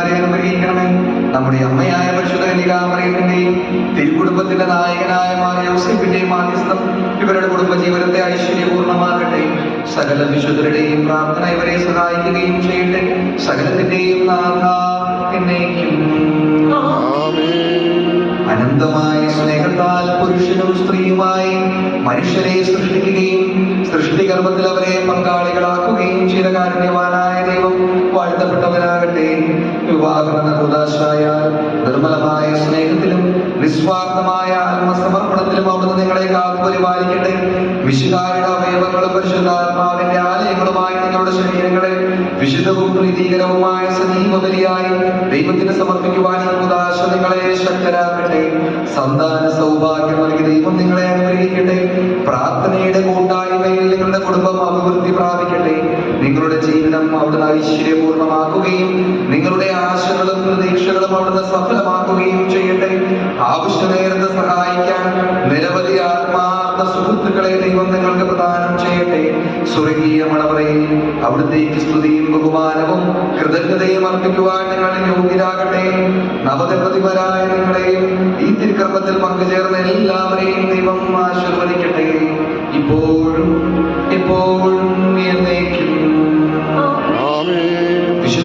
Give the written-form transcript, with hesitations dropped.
ഞങ്ങളെ അനുഗ്രഹിക്കണമേ. നമ്മുടെ അമ്മയായ പരിശുദ്ധ കന്യകാമറിയത്തിന്റെയും തിരുക്കുടുംബത്തിന്റെ നായകനായ മാർ യോസേഫിന്റെയും മാധ്യസ്ഥം ഇവരുടെ കുടുംബജീവിതത്തെ ഐശ്വര്യപൂർണ്ണമാകട്ടെ. സകല വിശുദ്ധരുടെയും പ്രാർത്ഥന ഇവരെ സഹായിക്കുകയും ചെയ്യട്ടെ. സകലത്തിന്റെയും നാഥ എന്നേക്കും. അനന്തമായ സ്നേഹത്താൽ പുരുഷനും സ്ത്രീയുമായി മനുഷ്യരെ സൃഷ്ടിക്കുകയും സൃഷ്ടികർമ്മത്തിൽ അവരെ പങ്കാളികളാക്കുകയും ചെയ്ത കാരുണ്യവാനായ ദൈവം വാഴ്ത്തപ്പെട്ടവനാകട്ടെ. വിവാഹമെന്ന ഉദാശായാൽ നിർമ്മലമായ സ്നേഹത്തിലും നിസ്വാർത്ഥമായ ആത്മസമർപ്പണത്തിലും അവിടുന്ന് നിങ്ങളെ കാത്തുപരിപാലിക്കട്ടെ. വിശുദ്ധാരുടെ അവയവങ്ങളും പരിശുദ്ധാത്മാവിന്റെ ആലയങ്ങളുമായി നിങ്ങളുടെ ശരീരങ്ങളെ വിശുദ്ധവും പ്രീതികരവുമായ സജീവ ബലിയായി ദൈവത്തിന് സമർപ്പിക്കുവാൻ ഈ ഉദാശ നിങ്ങളെ ശക്തരാക്കട്ടെ. സന്താന സൗഭാഗ്യം നൽകി ദൈവം നിങ്ങളെ അനുഗ്രഹിക്കട്ടെ. പ്രാർത്ഥനയുടെ കൂട്ടായ്മയിൽ നിങ്ങളുടെ കുടുംബം അഭിവൃദ്ധി പ്രാപിക്കട്ടെ. നിങ്ങളുടെ ജീവിതം അവിടുന്ന് ഐശ്വര്യപൂർണ്ണമാക്കുകയും നിങ്ങളുടെ ആശകളും പ്രതീക്ഷകളും അവിടുന്ന് സഫലമാക്കുകയും ചെയ്യട്ടെ. ആവശ്യമേറുന്ന സഹായിക്കാൻ നിരവധി ആത്മാർത്ഥ സുഹൃത്തുക്കളെ ദൈവം നിങ്ങൾക്ക് പ്രദാനം ചെയ്യട്ടെ. സ്വർഗീയ മണവറയിൽ അവിടുത്തേക്ക് സ്തുതിയും ബഹുമാനവും കൃതജ്ഞതയും അർപ്പിക്കുവാൻ നിങ്ങൾ യോഗ്യരാകട്ടെ. നവദമ്പതിമാരായ നിങ്ങളെയും ഈ തിരുക്കർമ്മത്തിൽ പങ്കുചേർന്ന എല്ലാവരെയും ദൈവം ആശീർവദിക്കട്ടെ.